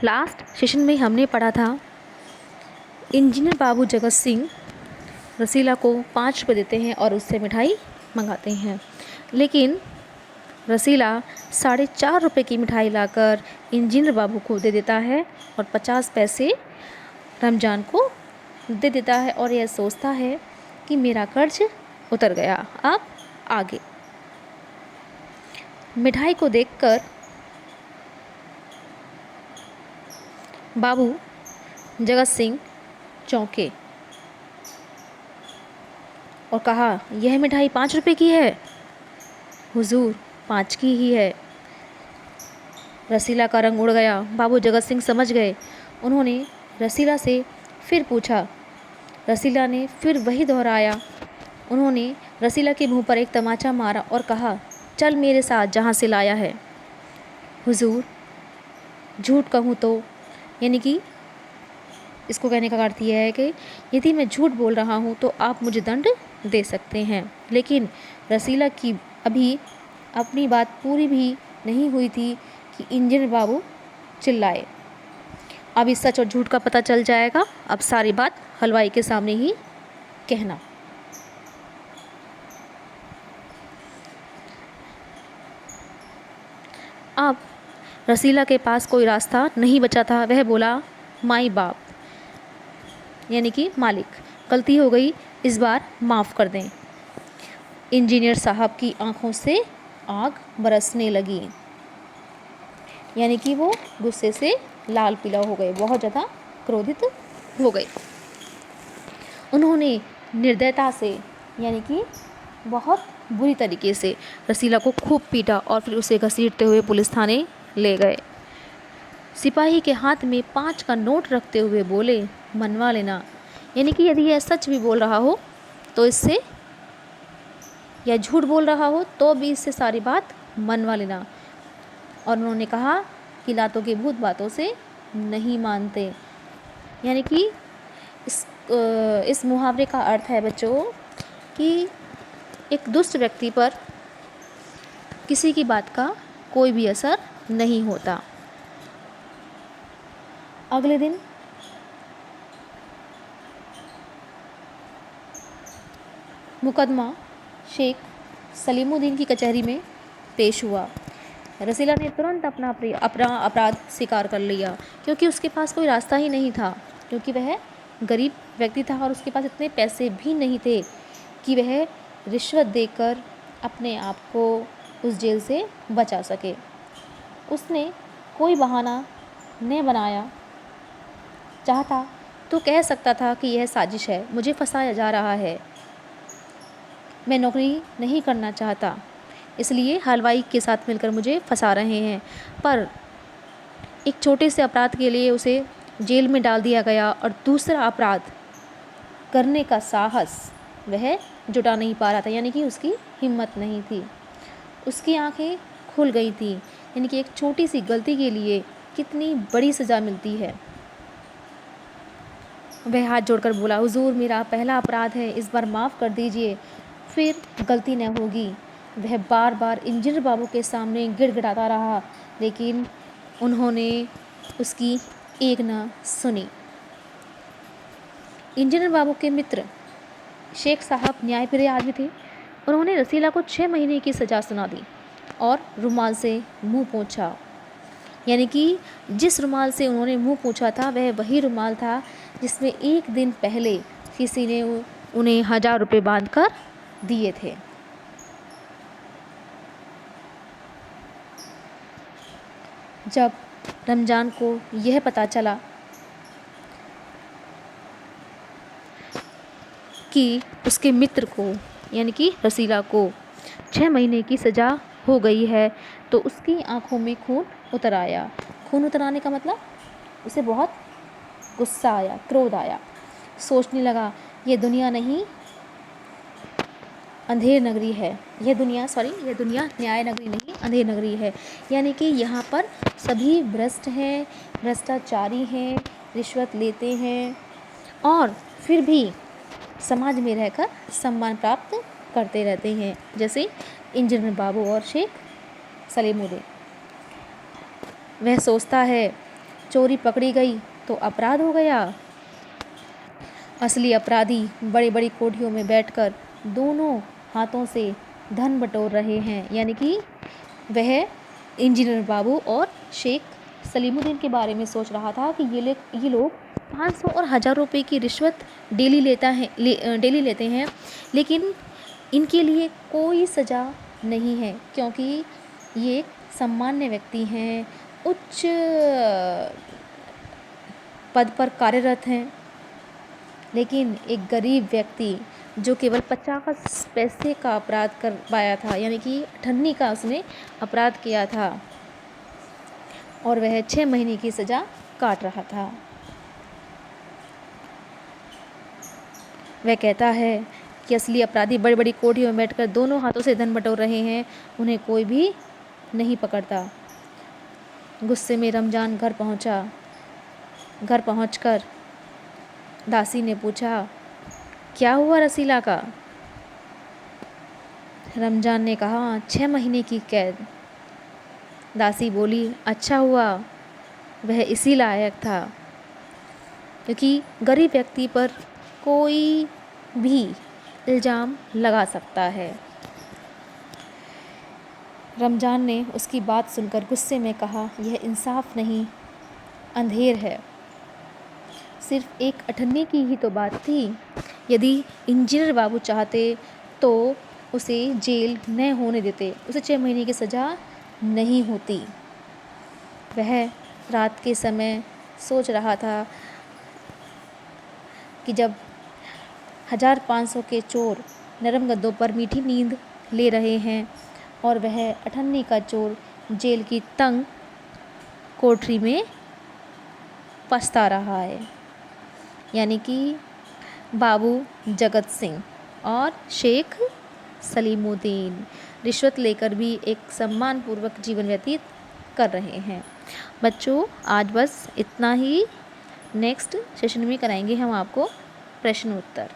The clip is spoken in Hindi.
लास्ट सेशन में हमने पढ़ा था इंजीनियर बाबू जगत सिंह रसीला को 5 रुपये देते हैं और उससे मिठाई मंगाते हैं, लेकिन रसीला 4.5 रुपये की मिठाई लाकर इंजीनियर बाबू को दे देता है और 50 पैसे रमजान को दे देता है और यह सोचता है कि मेरा कर्ज उतर गया, अब आगे। मिठाई को देखकर बाबू जगत सिंह चौंके और कहा, यह मिठाई 5 रुपये की है? हुजूर 5 की ही है। रसीला का रंग उड़ गया। बाबू जगत सिंह समझ गए। उन्होंने रसीला से फिर पूछा। रसीला ने फिर वही दोहराया। उन्होंने रसीला के मुंह पर एक तमाचा मारा और कहा, चल मेरे साथ जहाँ से लाया है। हुजूर झूठ कहूँ तो, यानी कि इसको कहने का अर्थ यह है कि यदि मैं झूठ बोल रहा हूँ तो आप मुझे दंड दे सकते हैं। लेकिन रसीला की अभी अपनी बात पूरी भी नहीं हुई थी कि इंजीनियर बाबू चिल्लाए। अब इस सच और झूठ का पता चल जाएगा। अब सारी बात हलवाई के सामने ही कहना। अब रसीला के पास कोई रास्ता नहीं बचा था। वह बोला, माई बाप, यानी कि मालिक, गलती हो गई, इस बार माफ़ कर दें। इंजीनियर साहब की आंखों से आग बरसने लगी, यानी कि वो गुस्से से लाल पीला हो गए, बहुत ज़्यादा क्रोधित हो गए। उन्होंने निर्दयता से, यानी कि बहुत बुरी तरीके से रसीला को खूब पीटा और फिर उसे घसीटते हुए पुलिस थाने ले गए। सिपाही के हाथ में 5 का नोट रखते हुए बोले, मनवा लेना, यानी कि यदि यह सच भी बोल रहा हो तो इससे, या झूठ बोल रहा हो तो भी इससे सारी बात मनवा लेना। और उन्होंने कहा कि लातों के भूत बातों से नहीं मानते, यानी कि इस मुहावरे का अर्थ है बच्चों कि एक दुष्ट व्यक्ति पर किसी की बात का कोई भी असर नहीं होता। अगले दिन मुकदमा शेख सलीमुद्दीन की कचहरी में पेश हुआ। रसीला ने तुरंत अपना अपराध स्वीकार कर लिया, क्योंकि उसके पास कोई रास्ता ही नहीं था, क्योंकि वह गरीब व्यक्ति था और उसके पास इतने पैसे भी नहीं थे कि वह रिश्वत देकर अपने आप को उस जेल से बचा सके। उसने कोई बहाना न बनाया चाहता तो कह सकता था कि यह साजिश है, मुझे फंसाया जा रहा है, मैं नौकरी नहीं करना चाहता, इसलिए हलवाई के साथ मिलकर मुझे फंसा रहे हैं। पर एक छोटे से अपराध के लिए उसे जेल में डाल दिया गया और दूसरा अपराध करने का साहस वह जुटा नहीं पा रहा था, यानी कि उसकी हिम्मत नहीं थी। उसकी आंखें खुल गई थी, यानी कि एक छोटी सी गलती के लिए कितनी बड़ी सज़ा मिलती है। वह हाथ जोड़कर बोला, हुजूर मेरा पहला अपराध है, इस बार माफ़ कर दीजिए, फिर गलती न होगी। वह बार बार इंजीनियर बाबू के सामने गिड़गिड़ाता रहा, लेकिन उन्होंने उसकी एक न सुनी। इंजीनियर बाबू के मित्र शेख साहब न्यायप्रिय आदमी थे। उन्होंने रसीला को 6 महीने की सज़ा सुना दी और रुमाल से मुंह पोंछा, यानी कि जिस रुमाल से उन्होंने मुंह पोंछा था वह वही रुमाल था जिसमें एक दिन पहले किसी ने उन्हें 1000 रुपये बांध कर दिए थे। जब रमजान को यह पता चला कि उसके मित्र को, यानी कि रसीला को 6 महीने की सज़ा हो गई है, तो उसकी आंखों में खून उतर आया। खून उतर आने का मतलब उसे बहुत गुस्सा आया, क्रोध आया। सोचने लगा, ये दुनिया नहीं अंधेर नगरी है, यह दुनिया न्याय नगरी नहीं अंधेर नगरी है, यानी कि यहाँ पर सभी भ्रष्ट हैं, भ्रष्टाचारी हैं, रिश्वत लेते हैं और फिर भी समाज में रहकर सम्मान प्राप्त करते रहते हैं, जैसे इंजीनियर बाबू और शेख सलीमुद्दीन। वह सोचता है चोरी पकड़ी गई तो अपराध हो गया। असली अपराधी बड़ी बड़ी कोठरियों में बैठकर दोनों हाथों से धन बटोर रहे हैं, यानी कि वह इंजीनियर बाबू और शेख सलीमुद्दीन के बारे में सोच रहा था कि ये लोग 500 और 1000 रुपये की रिश्वत डेली लेते हैं, लेकिन इनके लिए कोई सज़ा नहीं है, क्योंकि ये एक सामान्य व्यक्ति हैं, उच्च पद पर कार्यरत हैं। लेकिन एक गरीब व्यक्ति जो केवल 50 पैसे का अपराध कर पाया था, यानी कि 98 का उसने अपराध किया था, और वह 6 महीने की सज़ा काट रहा था। वह कहता है कि असली अपराधी बड़ी बड़ी कोठरियों में बैठकर दोनों हाथों से धन बटोर रहे हैं, उन्हें कोई भी नहीं पकड़ता। गुस्से में रमजान घर पहुंचकर दासी ने पूछा, क्या हुआ रसीला का? रमजान ने कहा, 6 महीने की कैद। दासी बोली, अच्छा हुआ, वह इसी लायक था, क्योंकि गरीब व्यक्ति पर कोई भी इल्ज़ाम लगा सकता है। रमजान ने उसकी बात सुनकर गुस्से में कहा, यह इंसाफ नहीं, अंधेर है। सिर्फ एक 98 की ही तो बात थी। यदि इंजीनियर बाबू चाहते तो उसे जेल न होने देते, उसे 6 महीने की सज़ा नहीं होती। वह रात के समय सोच रहा था कि जब 1500 के चोर नरम गद्दों पर मीठी नींद ले रहे हैं और वह 98 का चोर जेल की तंग कोठरी में पछता रहा है, यानी कि बाबू जगत सिंह और शेख सलीमुद्दीन रिश्वत लेकर भी एक सम्मानपूर्वक जीवन व्यतीत कर रहे हैं। बच्चों, आज बस इतना ही। नेक्स्ट सेशन में कराएंगे हम आपको प्रश्न उत्तर।